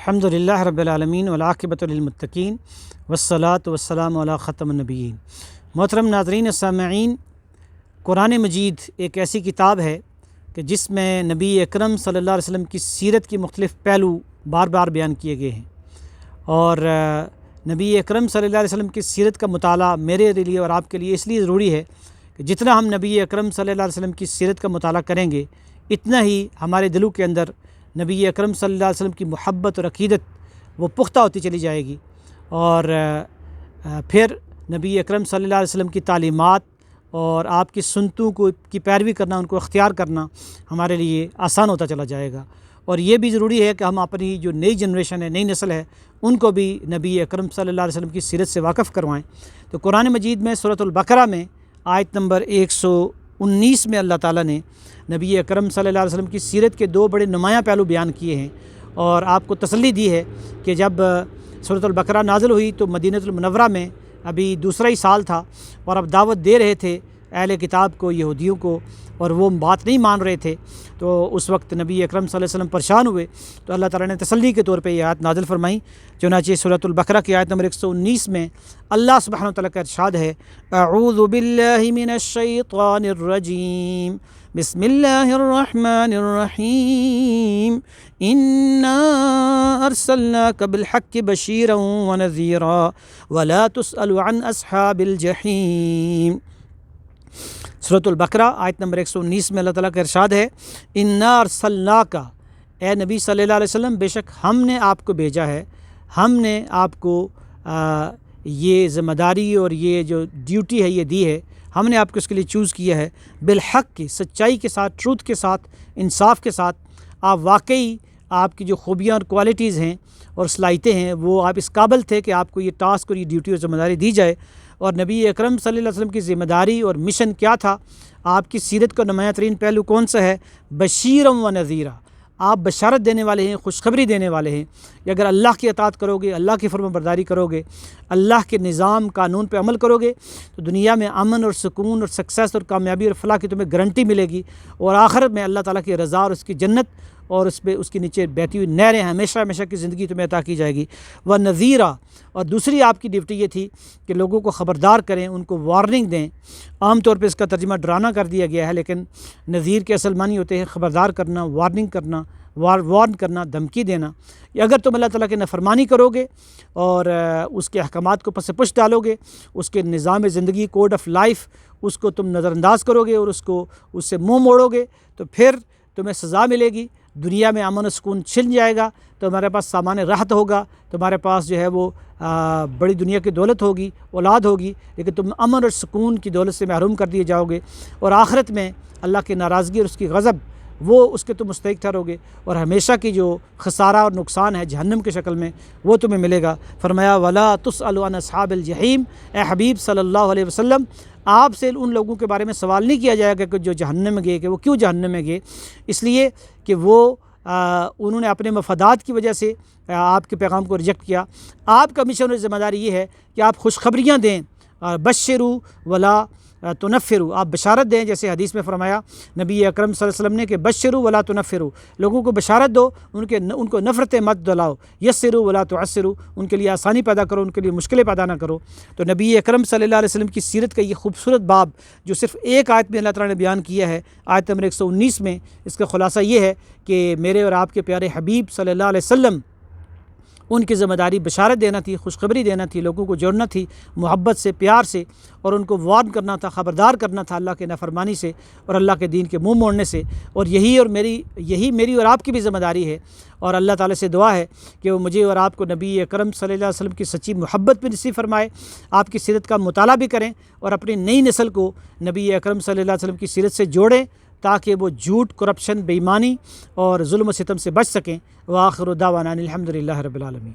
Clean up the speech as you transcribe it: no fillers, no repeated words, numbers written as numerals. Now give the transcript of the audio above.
الحمدللہ رب العالمین والعاقبۃ للمتقین والصلاۃ والسلام علی ختم النبیین۔ محترم ناظرین سامعین، قرآن مجید ایک ایسی کتاب ہے کہ جس میں نبی اکرم صلی اللہ علیہ وسلم کی سیرت کی مختلف پہلو بار بار بیان کیے گئے ہیں، اور نبی اکرم صلی اللہ علیہ وسلم کی سیرت کا مطالعہ میرے لیے اور آپ کے لیے اس لیے ضروری ہے کہ جتنا ہم نبی اکرم صلی اللہ علیہ وسلم کی سیرت کا مطالعہ کریں گے، اتنا ہی ہمارے دلوں کے اندر نبی اکرم صلی اللہ علیہ وسلم کی محبت اور عقیدت وہ پختہ ہوتی چلی جائے گی، اور پھر نبی اکرم صلی اللہ علیہ وسلم کی تعلیمات اور آپ کی سنتوں کی پیروی کرنا، ان کو اختیار کرنا ہمارے لیے آسان ہوتا چلا جائے گا۔ اور یہ بھی ضروری ہے کہ ہم اپنی جو نئی جنریشن ہے، نئی نسل ہے، ان کو بھی نبی اکرم صلی اللہ علیہ وسلم کی سیرت سے واقف کروائیں۔ تو قرآن مجید میں سورۃ البقرہ میں آیت نمبر 119 میں اللہ تعالیٰ نے نبی اکرم صلی اللہ علیہ وسلم کی سیرت کے دو بڑے نمایاں پہلو بیان کیے ہیں، اور آپ کو تسلی دی ہے کہ جب سورۃ البقرہ نازل ہوئی تو مدینہ المنورہ میں ابھی دوسرا ہی سال تھا، اور اب دعوت دے رہے تھے اہل کتاب کو، یہودیوں کو، اور وہ بات نہیں مان رہے تھے۔ تو اس وقت نبی اکرم صلی اللہ علیہ وسلم پریشان ہوئے، تو اللہ تعالیٰ نے تسلی کے طور پہ یہ آیت نازل فرمائی۔ چنانچہ سورۃ البقرہ کی آیت نمبر 119 میں اللہ سبحانہ وتعالیٰ کا ارشاد ہے، اعوذ باللہ من الشیطان الرجیم، بسم اللہ الرحمن الرحیم، انا ارسلناک بالحق بشیرا ونذیرا ولا تسأل عن اصحاب الجحیم۔ سورۃ البقرہ آیت نمبر 119 میں اللہ تعالیٰ کا ارشاد ہے، انا ارسلناک، اے نبی صلی اللہ علیہ وسلم، بے شک ہم نے آپ کو بھیجا ہے، ہم نے آپ کو یہ ذمہ داری اور یہ جو ڈیوٹی ہے یہ دی ہے، ہم نے آپ کو اس کے لیے چوز کیا ہے، بالحق کی، سچائی کے ساتھ، ٹروتھ کے ساتھ، انصاف کے ساتھ۔ آپ واقعی آپ کی جو خوبیاں اور کوالٹیز ہیں اور صلاحیتیں ہیں، وہ آپ اس قابل تھے کہ آپ کو یہ ٹاسک اور یہ ڈیوٹی اور ذمہ داری دی جائے۔ اور نبی اکرم صلی اللہ علیہ وسلم کی ذمہ داری اور مشن کیا تھا؟ آپ کی سیرت کا نمایاں ترین پہلو کون سا ہے؟ بشیرم و نذیرہ، آپ بشارت دینے والے ہیں، خوشخبری دینے والے ہیں کہ اگر اللہ کی اطاعت کرو گے، اللہ کی فرما برداری کرو گے، اللہ کے نظام قانون پہ عمل کرو گے، تو دنیا میں امن اور سکون اور سکسیس اور کامیابی اور فلاح کی تمہیں گارنٹی ملے گی، اور آخرت میں اللہ تعالیٰ کی رضا اور اس کی جنت اور اس پہ اس کے نیچے بہتی ہوئی نہریں ہمیشہ ہمیشہ کی زندگی تمہیں عطا کی جائے گی۔ وہ نذیرہ، اور دوسری آپ کی ڈیوٹی یہ تھی کہ لوگوں کو خبردار کریں، ان کو وارننگ دیں۔ عام طور پہ اس کا ترجمہ ڈرانا کر دیا گیا ہے، لیکن نذیر کے اصل معنی ہوتے ہیں خبردار کرنا، وارننگ کرنا، وارن کرنا، دھمکی دینا۔ اگر تم اللہ تعالیٰ کی نافرمانی کرو گے اور اس کے احکامات کو پس پش ڈالو گے، اس کے نظام زندگی، کوڈ آف لائف، اس کو تم نظر انداز کرو گے اور اس سے منہ موڑو گے، تو پھر تمہیں سزا ملے گی۔ دنیا میں امن و سکون چھن جائے گا، تمہارے پاس سامان راحت ہوگا، تمہارے پاس جو ہے وہ بڑی دنیا کی دولت ہوگی، اولاد ہوگی، لیکن تم امن اور سکون کی دولت سے محروم کر دیے جاؤ گے، اور آخرت میں اللہ کی ناراضگی اور اس کی غضب وہ اس کے تم مستحق ٹھہرو گے، اور ہمیشہ کی جو خسارہ اور نقصان ہے جہنم کی شکل میں وہ تمہیں ملے گا۔ فرمایا ولا تسأل عن اصحاب الجحیم، اے حبیب صلی اللہ علیہ وسلم، آپ سے ان لوگوں کے بارے میں سوال نہیں کیا جائے گا کہ جو جہنم میں گئے، کہ وہ کیوں جہنم میں گئے، اس لیے کہ وہ انہوں نے اپنے مفادات کی وجہ سے آپ کے پیغام کو ریجیکٹ کیا۔ آپ کا مشن اور ذمہ داری یہ ہے کہ آپ خوشخبریاں دیں، بشروا ولا تنفروا، آپ بشارت دیں، جیسے حدیث میں فرمایا نبی اکرم صلی اللہ علیہ وسلم نے کہ بشروا ولا تنفروا، لوگوں کو بشارت دو، ان کو نفرتیں مت دلاؤ، یسروا ولا تعسروا، ان کے لیے آسانی پیدا کرو، ان کے لیے مشکلیں پیدا نہ کرو۔ تو نبی اکرم صلی اللہ علیہ وسلم کی سیرت کا یہ خوبصورت باب جو صرف ایک آیت میں اللہ تعالیٰ نے بیان کیا ہے، آیت نمبر 119 میں، اس کا خلاصہ یہ ہے کہ میرے اور آپ کے پیارے حبیب صلی اللہ علیہ وسلم، ان کی ذمہ داری بشارت دینا تھی، خوشخبری دینا تھی، لوگوں کو جوڑنا تھی محبت سے، پیار سے، اور ان کو وارن کرنا تھا، خبردار کرنا تھا اللہ کے نافرمانی سے اور اللہ کے دین کے منہ موڑنے سے۔ اور یہی میری اور آپ کی بھی ذمہ داری ہے، اور اللہ تعالیٰ سے دعا ہے کہ وہ مجھے اور آپ کو نبی اکرم صلی اللہ علیہ وسلم کی سچی محبت بھی نصیب فرمائے، آپ کی سیرت کا مطالعہ بھی کریں، اور اپنی نئی نسل کو نبی اکرم صلی اللہ علیہ وسلم کی سیرت سے جوڑیں، تاکہ وہ جھوٹ، کرپشن، بے ایمانی اور ظلم و ستم سے بچ سکیں۔ وآخر دعوانا الحمدللہ رب العالمین۔